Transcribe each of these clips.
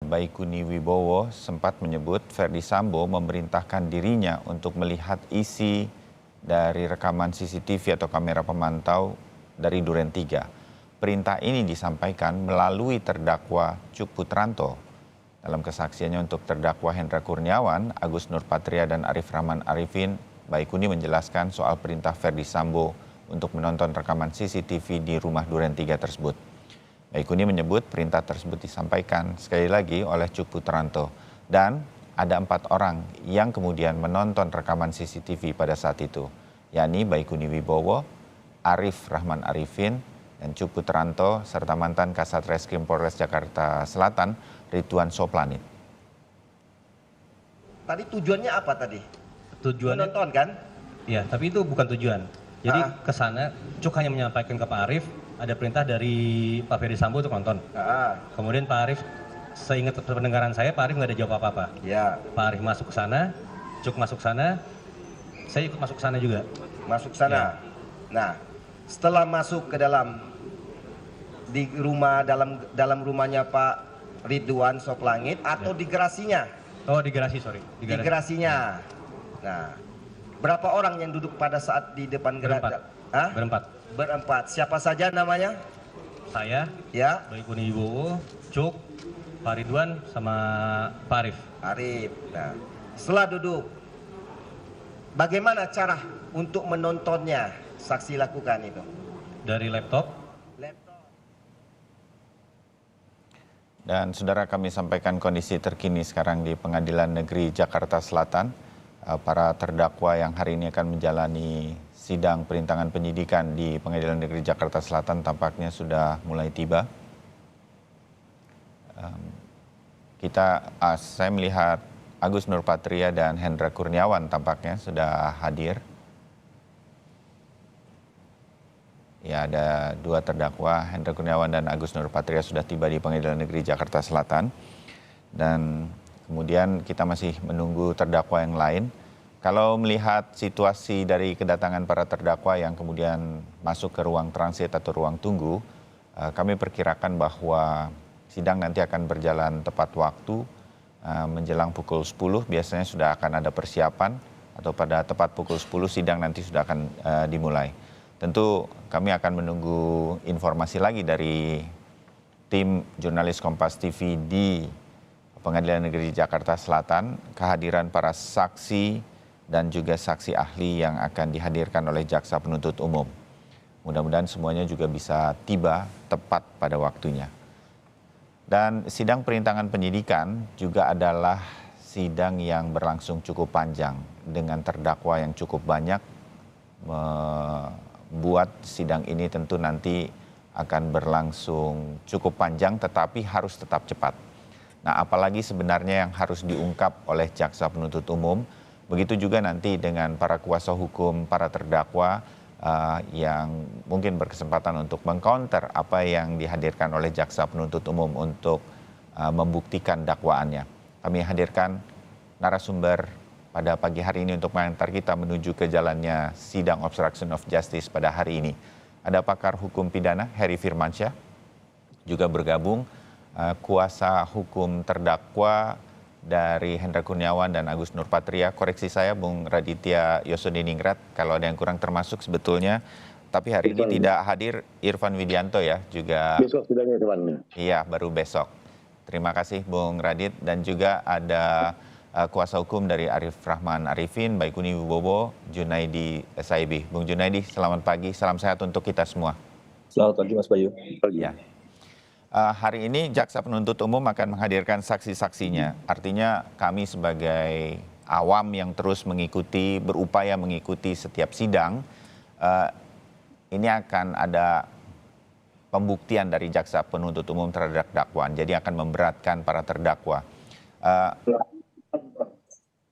Baikuni Wibowo sempat menyebut Verdi Sambo memerintahkan dirinya untuk melihat isi dari rekaman CCTV atau kamera pemantau dari Duren 3. Perintah ini disampaikan melalui terdakwa Cuk Putranto. Dalam kesaksiannya untuk terdakwa Hendra Kurniawan, Agus Nurpatria dan Arif Rahman Arifin, Baikuni menjelaskan soal perintah Verdi Sambo untuk menonton rekaman CCTV di rumah Duren 3 tersebut. Baikuni menyebut perintah tersebut disampaikan sekali lagi oleh Cuk Putranto dan ada 4 orang yang kemudian menonton rekaman CCTV pada saat itu, yakni Baikuni Wibowo, Arif Rahman Arifin, dan Cuk Putranto serta mantan Kasat Reskrim Polres Jakarta Selatan Ridwan Soplanit. Tadi tujuannya apa tadi? Tujuannya menonton kan? Ya, tapi itu bukan tujuan. Jadi ke sana Cuk hanya menyampaikan ke Pak Arif ada perintah dari Pak Verdi Sambo untuk nonton. Kemudian Pak Arif, seingat pendengaran saya, Pak Arif nggak ada jawab apa-apa. Ya. Pak Arif masuk ke sana, Cuk masuk sana, saya ikut masuk ke sana juga. Masuk sana. Ya. Nah, setelah masuk ke dalam di rumah dalam rumahnya Pak Ridwan Soplangit atau di garasinya? Oh, di garasi, sorry. Di garasinya. Nah, berapa orang yang duduk pada saat di depan gerasi? Berempat. Siapa saja namanya? Saya, ya, Baikuni Wibowo, Cuk, Pak Ridwan, sama Pak Arif. Arif. Nah, setelah duduk, bagaimana cara untuk menontonnya? Saksi lakukan itu. Dari laptop. Dan saudara, kami sampaikan kondisi terkini sekarang di Pengadilan Negeri Jakarta Selatan. Para terdakwa yang hari ini akan menjalani sidang perintangan penyidikan di Pengadilan Negeri Jakarta Selatan tampaknya sudah mulai tiba. Saya melihat Agus Nurpatria dan Hendra Kurniawan tampaknya sudah hadir. Ya, ada 2 terdakwa, Hendra Kurniawan dan Agus Nurpatria sudah tiba di Pengadilan Negeri Jakarta Selatan. Dan kemudian kita masih menunggu terdakwa yang lain. Kalau melihat situasi dari kedatangan para terdakwa yang kemudian masuk ke ruang transit atau ruang tunggu, kami perkirakan bahwa sidang nanti akan berjalan tepat waktu menjelang pukul 10. Biasanya sudah akan ada persiapan atau pada tepat pukul 10 sidang nanti sudah akan dimulai. Tentu kami akan menunggu informasi lagi dari tim jurnalis Kompas TV di Pengadilan Negeri Jakarta Selatan, kehadiran para saksi dan juga saksi ahli yang akan dihadirkan oleh Jaksa Penuntut Umum. Mudah-mudahan semuanya juga bisa tiba tepat pada waktunya. Dan sidang perintangan penyidikan juga adalah sidang yang berlangsung cukup panjang dengan terdakwa yang cukup banyak. Buat sidang ini tentu nanti akan berlangsung cukup panjang tetapi harus tetap cepat. Nah, apalagi sebenarnya yang harus diungkap oleh Jaksa Penuntut Umum, begitu juga nanti dengan para kuasa hukum, para terdakwa yang mungkin berkesempatan untuk mengcounter apa yang dihadirkan oleh Jaksa Penuntut Umum untuk membuktikan dakwaannya. Kami hadirkan narasumber pada pagi hari ini untuk mengantar kita menuju ke jalannya sidang obstruction of justice pada hari ini. Ada pakar hukum pidana Heri Firmansyah, juga bergabung kuasa hukum terdakwa dari Hendra Kurniawan dan Agus Nurpatria. Koreksi saya Bung Raditya Yosodiningrat kalau ada yang kurang termasuk sebetulnya. Tapi hari ini tidak hadir Irfan Widianto ya, juga besok sidangnya Irfan. Iya, baru besok. Terima kasih Bung Radit, dan juga ada kuasa hukum dari Arif Rahman Arifin, Baikuni Wibowo, Junaidi Saibi. Bung Junaidi, selamat pagi, salam sehat untuk kita semua. Selamat pagi Mas Bayu. Ya. Hari ini Jaksa Penuntut Umum akan menghadirkan saksi-saksinya. Artinya kami sebagai awam yang terus mengikuti, berupaya mengikuti setiap sidang, ini akan ada pembuktian dari Jaksa Penuntut Umum terhadap dakwaan. Jadi akan memberatkan para terdakwa.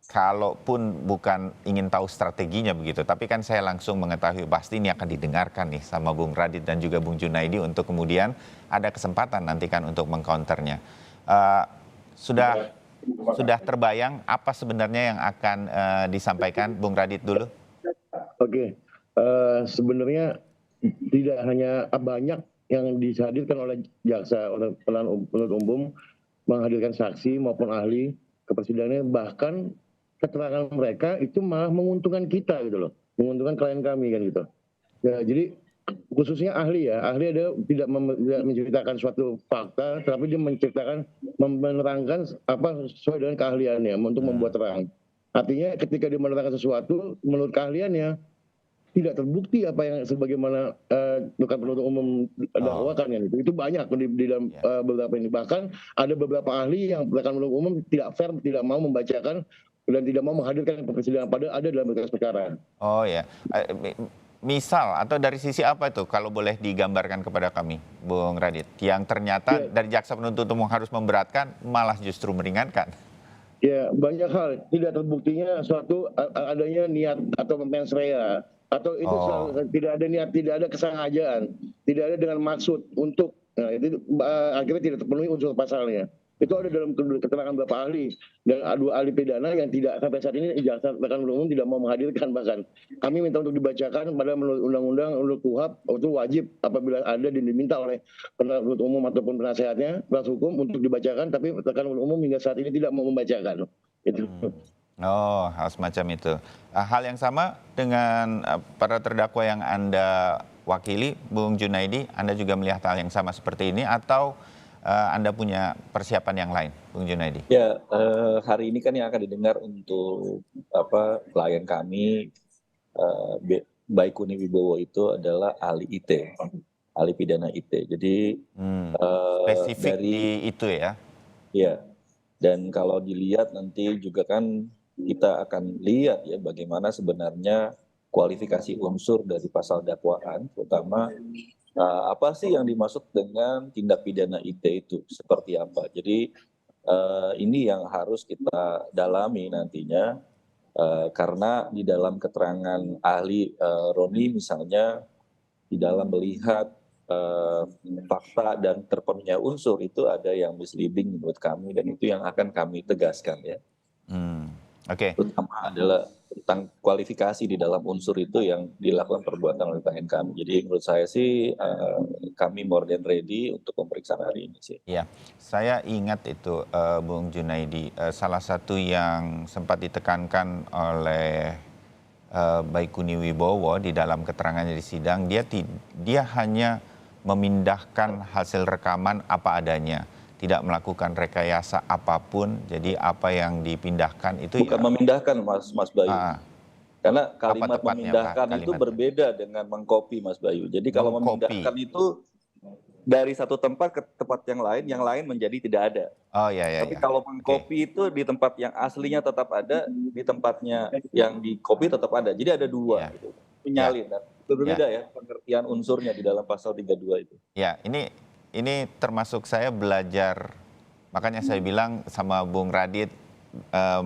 Kalaupun bukan ingin tahu strateginya begitu, tapi kan saya langsung mengetahui pasti ini akan didengarkan nih sama Bung Radit dan juga Bung Junaidi untuk kemudian ada kesempatan nanti kan untuk mengcounternya. Sudah terbayang apa sebenarnya yang akan disampaikan, Bung Radit dulu? Oke, sebenarnya tidak hanya banyak yang dihadirkan oleh jaksa oleh penuntut umum, menghadirkan saksi maupun ahli ke persidangan, bahkan keterangan mereka itu malah menguntungkan kita gitu loh, menguntungkan klien kami kan gitu. Ya, jadi khususnya ahli ya, ahli ada tidak menceritakan suatu fakta, tapi dia menerangkan apa sesuai dengan keahliannya untuk membuat terang. Artinya ketika dia menerangkan sesuatu menurut keahliannya tidak terbukti apa yang sebagaimana rekan penuntut umum dakwakan kan itu banyak di dalam beberapa ini, bahkan ada beberapa ahli yang rekan penuntut umum tidak fair, tidak mau membacakan dan tidak mau menghadirkan ke persidangan padahal ada dalam berkas perkara. Oh ya, misal atau dari sisi apa itu kalau boleh digambarkan kepada kami, Bung Radit, yang ternyata dari jaksa penuntut umum harus memberatkan malah justru meringankan? Ya, banyak hal tidak terbuktinya suatu adanya niat atau mens rea, atau itu tidak ada niat, tidak ada kesengajaan, tidak ada dengan maksud untuk, nah itu akhirnya tidak terpenuhi unsur pasalnya. Itu ada dalam keterangan beberapa ahli dan dua ahli pidana yang tidak sampai saat ini jaksa rekan penuntut umum tidak mau menghadirkan, bahkan kami minta untuk dibacakan pada menurut undang-undang, menurut KUHP itu wajib apabila ada diminta oleh penuntut umum ataupun penasehatnya penasihat hukum untuk dibacakan, tapi rekan penuntut umum hingga saat ini tidak mau membacakan. Itu. Oh, hal semacam itu. Hal yang sama dengan para terdakwa yang Anda wakili, Bung Junaidi, Anda juga melihat hal yang sama seperti ini atau Anda punya persiapan yang lain, Bung Junaidi? Ya, hari ini kan yang akan didengar untuk klien kami, Baikuni Wibowo itu adalah ahli IT, ahli pidana IT. Jadi spesifik dari di itu ya? Ya, dan kalau dilihat nanti juga kan kita akan lihat ya bagaimana sebenarnya kualifikasi unsur dari pasal dakwaan, terutama apa sih yang dimaksud dengan tindak pidana IT itu, seperti apa. Jadi ini yang harus kita dalami nantinya, karena di dalam keterangan ahli Roni misalnya, di dalam melihat fakta dan terpenuhnya unsur itu ada yang misleading menurut kami, dan itu yang akan kami tegaskan ya. Oke. Terutama adalah tentang kualifikasi di dalam unsur itu yang dilakukan perbuatan oleh klien kami. Jadi menurut saya sih kami more than ready untuk pemeriksaan hari ini sih. Iya, saya ingat itu Bung Junaidi, salah satu yang sempat ditekankan oleh Baikuni Wibowo di dalam keterangannya di sidang, dia hanya memindahkan hasil rekaman apa adanya, tidak melakukan rekayasa apapun. Jadi apa yang dipindahkan itu bukan memindahkan Mas Bayu. Karena kalimat memindahkan itu berbeda dengan mengcopy Mas Bayu. Jadi kalau memindahkan itu dari satu tempat ke tempat yang lain menjadi tidak ada. Oh iya. Tapi kalau mengcopy itu di tempat yang aslinya tetap ada, di tempatnya yang di copy tetap ada. Jadi ada dua gitu. Menyalin. Berbeda ya pengertian unsurnya di dalam pasal 32 itu. Ya, ini termasuk saya belajar, makanya saya bilang sama Bung Radit,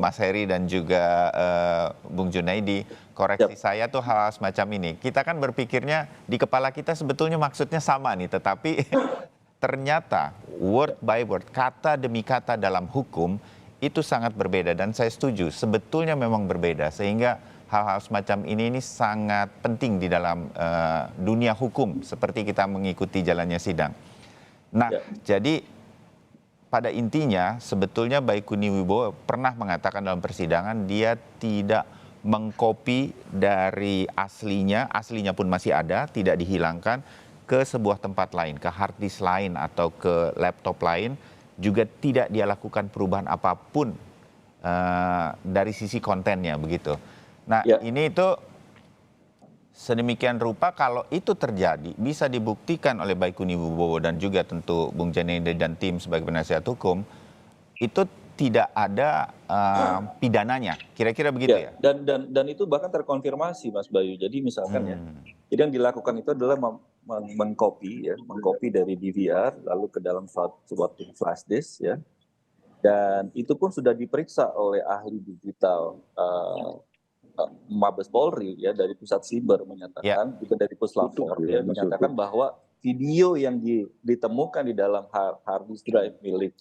Mas Heri dan juga Bung Junaidi, koreksi saya tuh hal semacam ini. Kita kan berpikirnya di kepala kita sebetulnya maksudnya sama nih, tetapi ternyata word by word, kata demi kata dalam hukum itu sangat berbeda, dan saya setuju sebetulnya memang berbeda, sehingga hal-hal semacam ini sangat penting di dalam dunia hukum seperti kita mengikuti jalannya sidang. Nah, jadi pada intinya sebetulnya Baikuni Wibowo pernah mengatakan dalam persidangan dia tidak mengcopy dari aslinya pun masih ada, tidak dihilangkan, ke sebuah tempat lain, ke hard disk lain atau ke laptop lain, juga tidak dia lakukan perubahan apapun dari sisi kontennya begitu. Nah, ini itu sedemikian rupa kalau itu terjadi bisa dibuktikan oleh Baikuni Wibowo dan juga tentu Bung Junaidi dan tim sebagai penasihat hukum, itu tidak ada pidananya, kira-kira begitu ya? Dan itu bahkan terkonfirmasi Mas Bayu. Jadi misalkan jadi yang dilakukan itu adalah mengcopy dari DVR lalu ke dalam suatu flash disk ya. Dan itu pun sudah diperiksa oleh ahli digital Mabes Polri ya, dari Pusat Siber menyatakan, juga dari Puslapor ya, menyatakan bahwa video yang ditemukan di dalam hard disk drive milik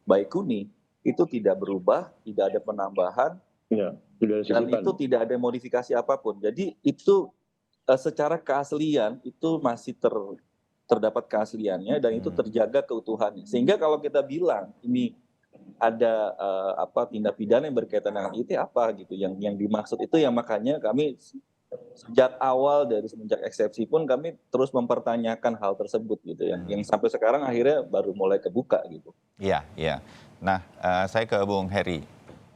Baikuni itu tidak berubah, tidak ada penambahan, dan itu tidak ada modifikasi apapun. Jadi itu secara keaslian itu masih terdapat keasliannya dan itu terjaga keutuhannya. Sehingga kalau kita bilang ini ada tindak pidana yang berkaitan dengan itu apa gitu, yang dimaksud itu, yang makanya kami sejak awal dari semenjak eksepsi pun kami terus mempertanyakan hal tersebut gitu, yang sampai sekarang akhirnya baru mulai kebuka gitu. Iya, iya. Nah, saya ke Bung Heri.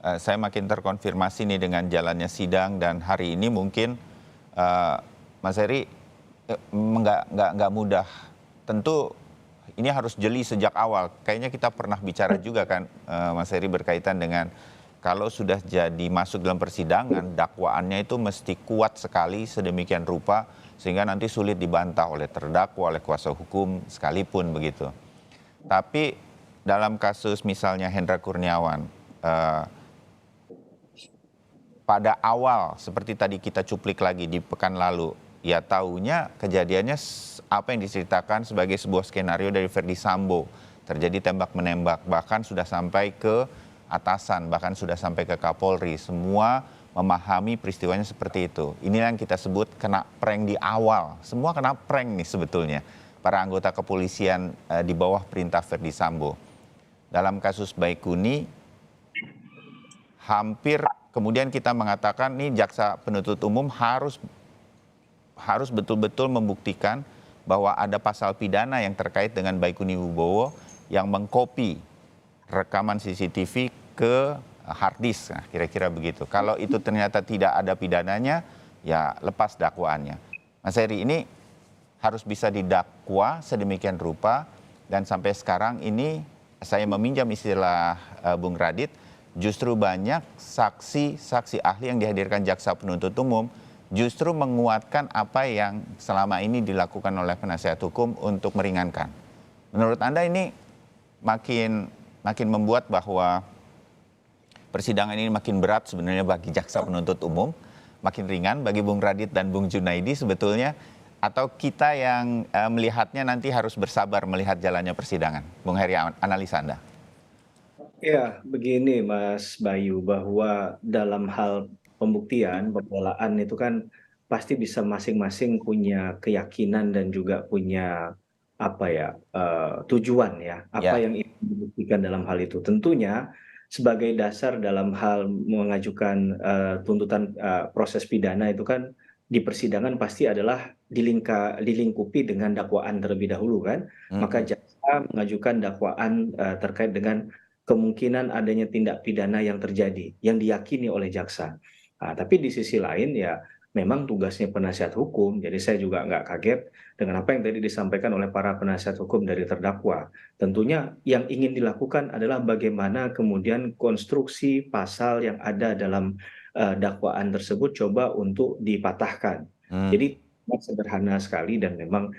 Saya makin terkonfirmasi nih dengan jalannya sidang, dan hari ini mungkin Mas Heri nggak mudah. Tentu ini harus jeli sejak awal. Kayaknya kita pernah bicara juga kan, Mas Heri, berkaitan dengan kalau sudah jadi masuk dalam persidangan, dakwaannya itu mesti kuat sekali sedemikian rupa sehingga nanti sulit dibantah oleh terdakwa, oleh kuasa hukum sekalipun begitu. Tapi dalam kasus misalnya Hendra Kurniawan, pada awal seperti tadi kita cuplik lagi di pekan lalu, ya taunya kejadiannya apa yang diceritakan sebagai sebuah skenario dari Verdi Sambo. Terjadi tembak-menembak, bahkan sudah sampai ke atasan, bahkan sudah sampai ke Kapolri. Semua memahami peristiwanya seperti itu. Inilah yang kita sebut kena prank di awal. Semua kena prank nih sebetulnya. Para anggota kepolisian di bawah perintah Verdi Sambo. Dalam kasus Baikuni, hampir kemudian kita mengatakan nih jaksa penuntut umum harus betul-betul membuktikan bahwa ada pasal pidana yang terkait dengan Baikuni Wibowo yang mengkopi rekaman CCTV ke hard disk, nah, kira-kira begitu. Kalau itu ternyata tidak ada pidananya, ya lepas dakwaannya. Mas Heri, ini harus bisa didakwa sedemikian rupa, dan sampai sekarang ini saya meminjam istilah Bung Radit, justru banyak saksi-saksi ahli yang dihadirkan jaksa penuntut umum justru menguatkan apa yang selama ini dilakukan oleh penasihat hukum untuk meringankan. Menurut Anda ini makin membuat bahwa persidangan ini makin berat sebenarnya bagi jaksa penuntut umum, makin ringan bagi Bung Radit dan Bung Junaidi sebetulnya, atau kita yang melihatnya nanti harus bersabar melihat jalannya persidangan? Bung Heri, analisa Anda. Ya, begini Mas Bayu, bahwa dalam hal pembuktian, pembelaan itu kan pasti bisa masing-masing punya keyakinan dan juga punya tujuan ya, apa yang ingin dibuktikan dalam hal itu. Tentunya sebagai dasar dalam hal mengajukan tuntutan proses pidana itu kan di persidangan pasti adalah dilingkupi dengan dakwaan terlebih dahulu kan. Maka jaksa mengajukan dakwaan terkait dengan kemungkinan adanya tindak pidana yang terjadi, yang diyakini oleh jaksa. Tapi di sisi lain ya memang tugasnya penasihat hukum, jadi saya juga nggak kaget dengan apa yang tadi disampaikan oleh para penasihat hukum dari terdakwa. Tentunya yang ingin dilakukan adalah bagaimana kemudian konstruksi pasal yang ada dalam dakwaan tersebut coba untuk dipatahkan. Jadi sederhana sekali dan memang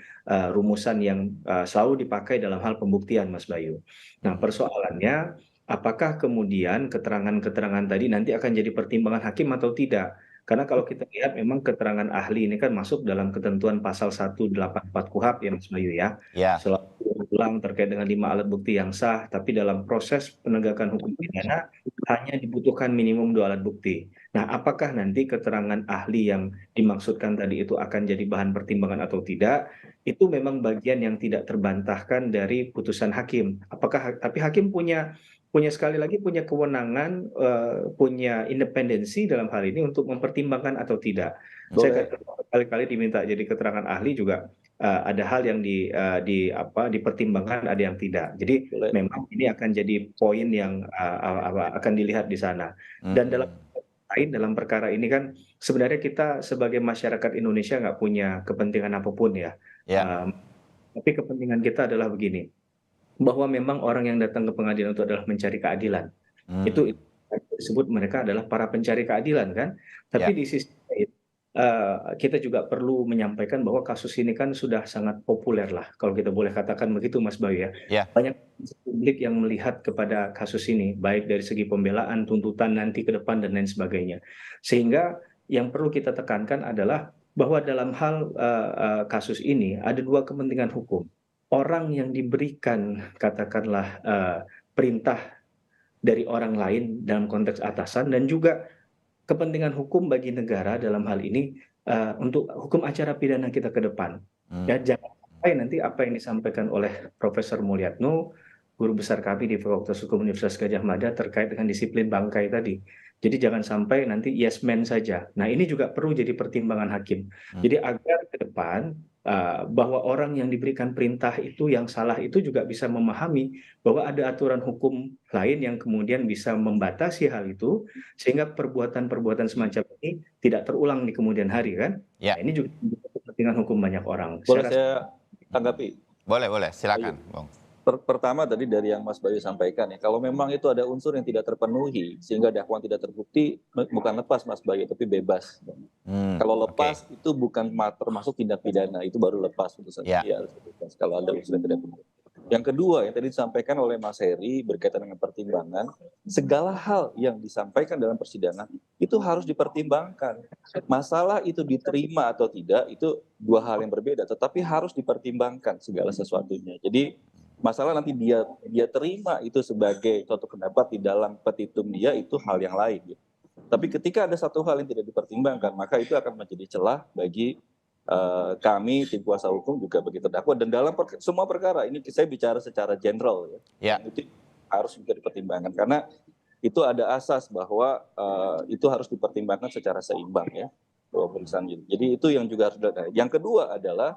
rumusan yang selalu dipakai dalam hal pembuktian, Mas Bayu. Nah, persoalannya apakah kemudian keterangan-keterangan tadi nanti akan jadi pertimbangan hakim atau tidak? Karena kalau kita lihat memang keterangan ahli ini kan masuk dalam ketentuan pasal 184 KUHP ya Mas Bayu ya. Selalu ulang terkait dengan 5 alat bukti yang sah, tapi dalam proses penegakan hukum pidana hanya dibutuhkan minimum 2 alat bukti. Nah, apakah nanti keterangan ahli yang dimaksudkan tadi itu akan jadi bahan pertimbangan atau tidak? Itu memang bagian yang tidak terbantahkan dari putusan hakim. Tapi hakim punya sekali lagi punya kewenangan, punya independensi dalam hal ini untuk mempertimbangkan atau tidak. Saya kali-kali diminta jadi keterangan ahli juga ada hal yang dipertimbangkan, ada yang tidak. Jadi memang ini akan jadi poin yang akan dilihat di sana. Dan dalam perkara ini kan sebenarnya kita sebagai masyarakat Indonesia nggak punya kepentingan apapun ya. Tapi kepentingan kita adalah begini, bahwa memang orang yang datang ke pengadilan itu adalah mencari keadilan. Itu disebut mereka adalah para pencari keadilan kan. Tapi di sisi lain kita juga perlu menyampaikan bahwa kasus ini kan sudah sangat populer lah, kalau kita boleh katakan begitu Mas Bayu ya. Banyak publik yang melihat kepada kasus ini, baik dari segi pembelaan, tuntutan nanti ke depan dan lain sebagainya. Sehingga yang perlu kita tekankan adalah bahwa dalam hal kasus ini ada 2 kepentingan hukum. Orang yang diberikan katakanlah perintah dari orang lain dalam konteks atasan, dan juga kepentingan hukum bagi negara dalam hal ini untuk hukum acara pidana kita ke depan. Ya, jangan nanti apa yang disampaikan oleh Profesor Mulyatno, guru besar kami di Fakultas Hukum Universitas Gadjah Mada terkait dengan disiplin bangkai tadi. Jadi jangan sampai nanti yes man saja. Nah ini juga perlu jadi pertimbangan hakim. Jadi agar ke depan bahwa orang yang diberikan perintah itu yang salah itu juga bisa memahami bahwa ada aturan hukum lain yang kemudian bisa membatasi hal itu sehingga perbuatan-perbuatan semacam ini tidak terulang di kemudian hari kan. Ya. Nah, ini juga kepentingan hukum banyak orang. Boleh saya tanggapi? Boleh, silakan, Bung. Pertama tadi dari yang Mas Bayu sampaikan ya, kalau memang itu ada unsur yang tidak terpenuhi sehingga dakwaan tidak terbukti, bukan lepas Mas Bayu, tapi bebas. Kalau lepas itu bukan termasuk tindak pidana, itu baru lepas putusan. Ya, harus bebas kalau ada unsur yang tidak terpenuhi. Yang kedua yang tadi disampaikan oleh Mas Heri berkaitan dengan pertimbangan, segala hal yang disampaikan dalam persidangan itu harus dipertimbangkan. Masalah itu diterima atau tidak itu dua hal yang berbeda, tetapi harus dipertimbangkan segala sesuatunya. Jadi masalah nanti dia terima itu sebagai suatu pendapat di dalam petitum dia itu hal yang lain gitu. Tapi ketika ada satu hal yang tidak dipertimbangkan, maka itu akan menjadi celah bagi kami tim kuasa hukum juga bagi terdakwa, dan dalam semua perkara ini saya bicara secara general ya. Itu harus juga dipertimbangkan karena itu ada asas bahwa itu harus dipertimbangkan secara seimbang ya. Jadi itu yang juga harus ada. Yang kedua adalah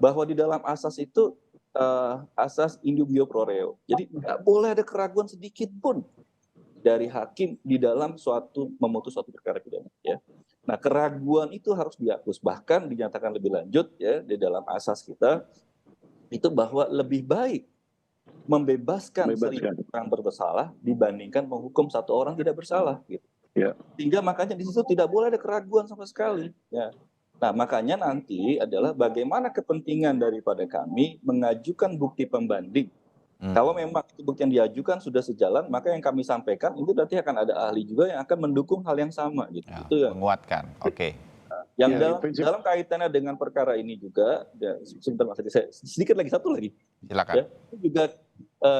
bahwa di dalam asas itu asas indubio pro reo. Jadi nggak boleh ada keraguan sedikit pun dari hakim di dalam memutus suatu perkara pidana. Ya. Nah keraguan itu harus dihapus. Bahkan dinyatakan lebih lanjut ya di dalam asas kita itu bahwa lebih baik membebaskan 1.000 orang bersalah dibandingkan menghukum 1 orang tidak bersalah. Gitu. Ya. Sehingga makanya di situ tidak boleh ada keraguan sama sekali. Ya. Nah, makanya nanti adalah bagaimana kepentingan daripada kami mengajukan bukti pembanding. Kalau memang itu bukti yang diajukan sudah sejalan, maka yang kami sampaikan itu nanti akan ada ahli juga yang akan mendukung hal yang sama. Gitu. Ya, itu ya. Menguatkan, oke. Yang dalam kaitannya dengan perkara ini juga, ya, sebentar Mas Heri, sedikit lagi, satu lagi. Silakan. Ya, juga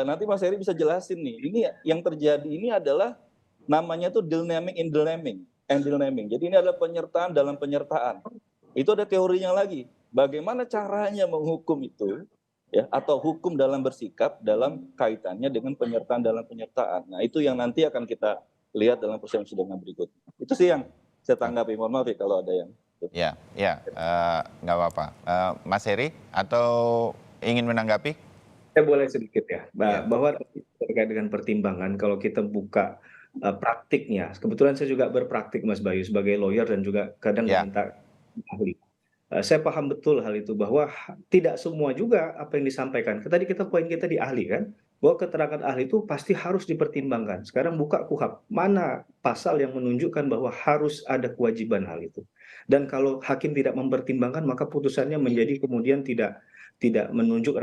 nanti Mas Heri bisa jelasin nih, ini yang terjadi ini adalah namanya tuh deal naming in deal naming. Jadi ini adalah penyertaan dalam penyertaan. Itu ada teorinya lagi. Bagaimana caranya menghukum itu, ya, atau hukum dalam bersikap dalam kaitannya dengan penyertaan dalam penyertaan. Nah itu yang nanti akan kita lihat dalam persidangan berikut. Itu sih yang saya tanggapi. Mohon maaf ya kalau ada yang. Ya, nggak apa-apa. Mas Heri atau ingin menanggapi? Saya boleh sedikit ya, bahwa terkait dengan pertimbangan kalau kita buka praktiknya. Kebetulan saya juga berpraktik Mas Bayu sebagai lawyer dan juga kadang minta ahli. Saya paham betul hal itu bahwa tidak semua juga apa yang disampaikan. Tadi poin kita di ahli kan, bahwa keterangan ahli itu pasti harus dipertimbangkan. Sekarang buka KUHAP, mana pasal yang menunjukkan bahwa harus ada kewajiban hal itu. Dan kalau hakim tidak mempertimbangkan, maka putusannya menjadi kemudian tidak menunjuk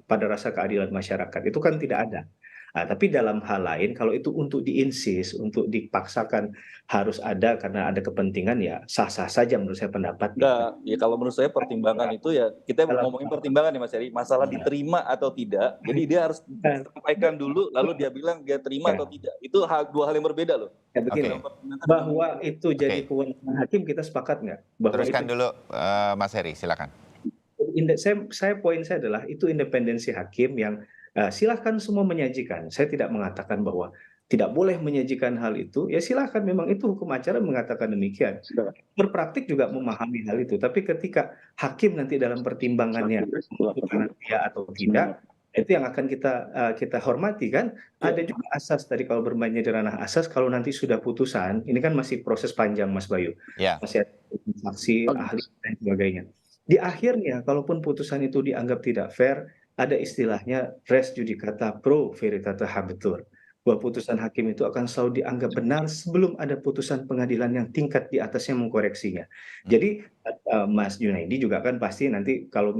pada rasa keadilan masyarakat. Itu kan tidak ada. Nah, tapi dalam hal lain, kalau itu untuk diinsis, untuk dipaksakan harus ada karena ada kepentingan, ya sah-sah saja menurut saya pendapat. Nah, ya kalau menurut saya pertimbangan itu ya, kita ngomongin pertimbangan ya Mas Heri, masalah diterima atau tidak. Jadi dia harus sampaikan dulu, lalu dia bilang dia terima atau tidak. Itu dua hal yang berbeda loh. Ya, begini, bahwa itu jadi kewenangan hakim, kita sepakat nggak? Teruskan dulu Mas Heri, silakan. Poin saya adalah itu independensi hakim yang silahkan semua menyajikan. Saya tidak mengatakan bahwa tidak boleh menyajikan hal itu. Ya silahkan, memang itu hukum acara mengatakan demikian. Berpraktik juga memahami hal itu. Tapi ketika hakim nanti dalam pertimbangannya ya atau tidak, itu yang akan kita hormati kan. Ada juga asas tadi kalau bermainnya di ranah asas, kalau nanti sudah putusan, ini kan masih proses panjang Mas Bayu. Masih ada saksi, ahli dan sebagainya. Di akhirnya, kalaupun putusan itu dianggap tidak fair, ada istilahnya res judicata pro veritate habetur, bahwa putusan hakim itu akan selalu dianggap benar sebelum ada putusan pengadilan yang tingkat di atasnya mengkoreksinya. Jadi Mas Junaidi juga kan pasti nanti kalau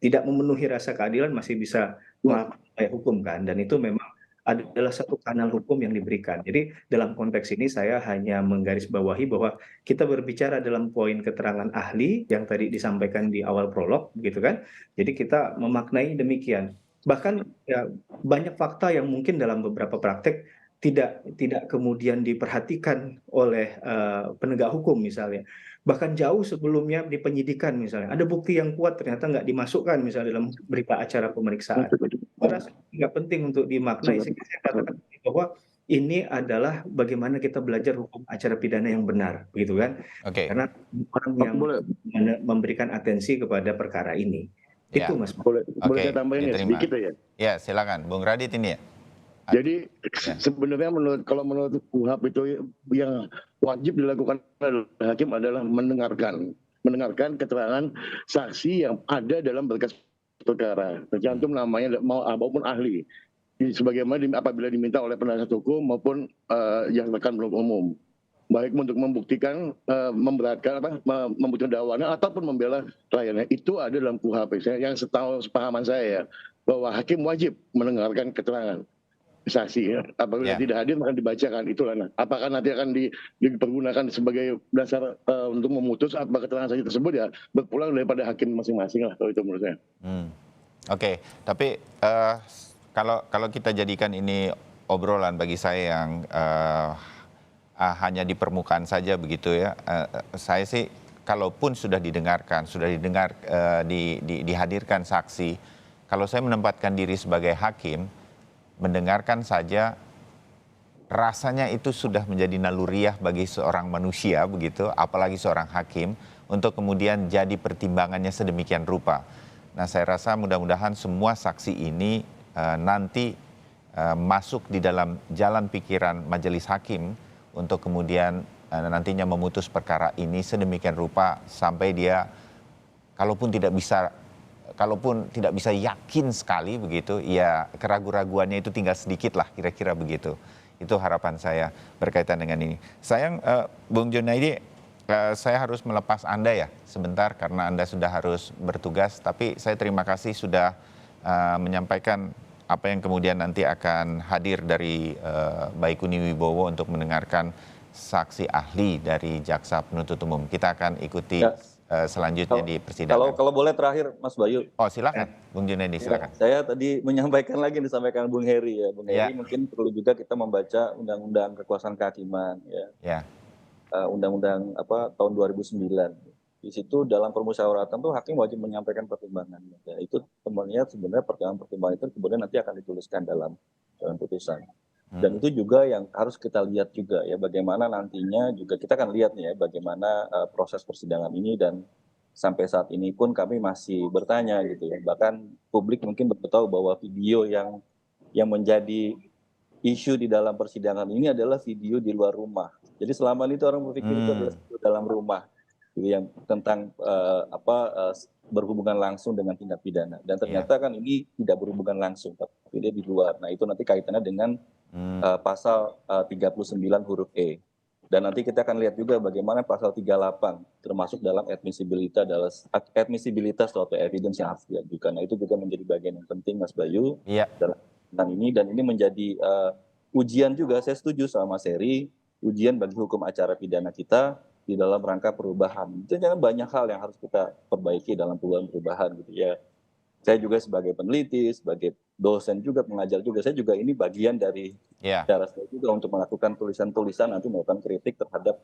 tidak memenuhi rasa keadilan masih bisa melakukan hukum kan, dan itu memang adalah satu kanal hukum yang diberikan. Jadi dalam konteks ini saya hanya menggarisbawahi bahwa kita berbicara dalam poin keterangan ahli yang tadi disampaikan di awal prolog, gitu kan. Jadi kita memaknai demikian. Bahkan ya, banyak fakta yang mungkin dalam beberapa praktek tidak kemudian diperhatikan oleh penegak hukum misalnya. bahkan jauh sebelumnya di penyidikan misalnya. Ada bukti yang kuat ternyata nggak dimasukkan misalnya dalam berita acara pemeriksaan. Saya rasa nggak penting untuk dimaknai. Sehingga saya katakan bahwa ini adalah bagaimana kita belajar hukum acara pidana yang benar, begitu kan? Oke. Karena orang yang memberikan atensi kepada perkara ini. Ya. Itu Mas. Boleh saya tambahin ya sedikit ya. Ya, silakan Bung Radit ini ya. Jadi sebenarnya kalau menurut KUHP itu yang wajib dilakukan oleh hakim adalah mendengarkan keterangan saksi yang ada dalam berkas perkara, tercantum namanya maupun ahli, sebagaimana apabila diminta oleh penasihat hukum maupun yang rekan penuntut umum, baik untuk membuktikan memberatkan membuktikan dakwaannya ataupun membela kliennya. Itu ada dalam KUHP. Yang setahu sepahaman saya ya, bahwa hakim wajib mendengarkan keterangan saksi ya. Apabila tidak hadir maka dibacakan. Itulah. Nah, apakah nanti akan dipergunakan sebagai dasar untuk memutus apa keterangan saksi tersebut, ya berpulang daripada hakim masing-masing lah, kalau itu menurut saya. Oke, tapi kalau kita jadikan ini obrolan, bagi saya yang hanya di permukaan saja begitu ya, saya sih kalaupun sudah didengarkan, dihadirkan saksi, kalau saya menempatkan diri sebagai hakim, mendengarkan saja rasanya itu sudah menjadi naluriah bagi seorang manusia begitu, apalagi seorang hakim, untuk kemudian jadi pertimbangannya sedemikian rupa. Nah, saya rasa mudah-mudahan semua saksi ini nanti masuk di dalam jalan pikiran majelis hakim untuk kemudian nantinya memutus perkara ini sedemikian rupa sampai dia kalaupun tidak bisa yakin sekali begitu, ya keraguan-raguannya itu tinggal sedikit lah, kira-kira begitu. Itu harapan saya berkaitan dengan ini. Sayang Bung Junaidi, saya harus melepas Anda ya sebentar karena Anda sudah harus bertugas, tapi saya terima kasih sudah menyampaikan apa yang kemudian nanti akan hadir dari Baikuni Wibowo untuk mendengarkan saksi ahli dari Jaksa Penuntut Umum. Kita akan ikuti selanjutnya di persidangan. Kalau boleh terakhir Mas Bayu. Oh silakan, Bung Junaidi silakan. Saya tadi menyampaikan lagi yang disampaikan Bung Heri ya. Bung Heri mungkin perlu juga kita membaca Undang-Undang Kekuasaan Kehakiman ya. Undang-Undang tahun 2009. Di situ dalam permusyawaratan tuh hakim wajib menyampaikan pertimbangan. Ya, itu sebenarnya pertimbangan itu kemudian nanti akan dituliskan dalam putusan. Dan itu juga yang harus kita lihat juga ya, bagaimana nantinya juga kita akan lihat nih ya bagaimana proses persidangan ini, dan sampai saat ini pun kami masih bertanya gitu ya. Bahkan publik mungkin belum tahu bahwa video yang menjadi isu di dalam persidangan ini adalah video di luar rumah. Jadi selama ini orang berpikir itu adalah video dalam rumah, gitu, yang tentang berhubungan langsung dengan tindak pidana. Dan ternyata kan ini tidak berhubungan langsung, tapi dia di luar. Nah itu nanti kaitannya dengan pasal 39 huruf E. Dan nanti kita akan lihat juga bagaimana pasal 38 termasuk dalam admisibilitas suatu evidence yang harus diajukan. Nah itu juga menjadi bagian yang penting Mas Bayu dalam ini, dan ini menjadi ujian juga. Saya setuju sama Mas Heri, ujian bagi hukum acara pidana kita di dalam rangka perubahan. Itu jangan banyak hal yang harus kita perbaiki dalam perubahan gitu ya. Saya juga sebagai peneliti, sebagai dosen juga, pengajar juga, saya juga ini bagian dari cara saya juga untuk melakukan tulisan-tulisan, nanti melakukan kritik terhadap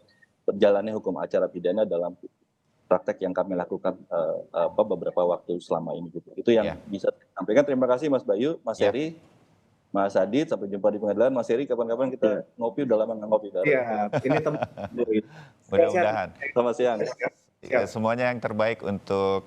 berjalannya hukum acara pidana dalam praktek yang kami lakukan beberapa waktu selama ini gitu. Itu yang bisa saya sampaikan. Terima kasih Mas Bayu, Mas Heri, Mas Adit, sampai jumpa di pengadilan. Mas Heri, kapan-kapan kita ngopi, udah lama nggak ngopi. Iya, ini teman. Mudah-mudahan. Selamat siang. Ya, semuanya yang terbaik untuk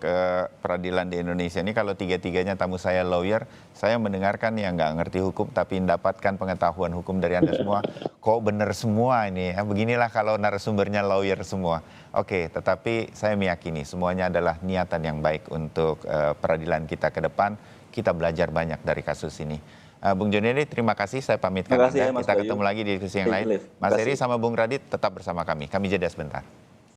peradilan di Indonesia ini. Kalau tiga-tiganya tamu saya lawyer, saya mendengarkan yang nggak ngerti hukum tapi mendapatkan pengetahuan hukum dari Anda semua. Kok benar semua ini ya? Beginilah kalau narasumbernya lawyer semua. Oke, tetapi saya meyakini semuanya adalah niatan yang baik untuk peradilan kita ke depan. Kita belajar banyak dari kasus ini. Bung Junaidi, terima kasih. Saya pamitkan Anda. Kita ketemu lagi di diskusi yang lain. Mas Heri sama Bung Radit tetap bersama kami. Kami jeda sebentar.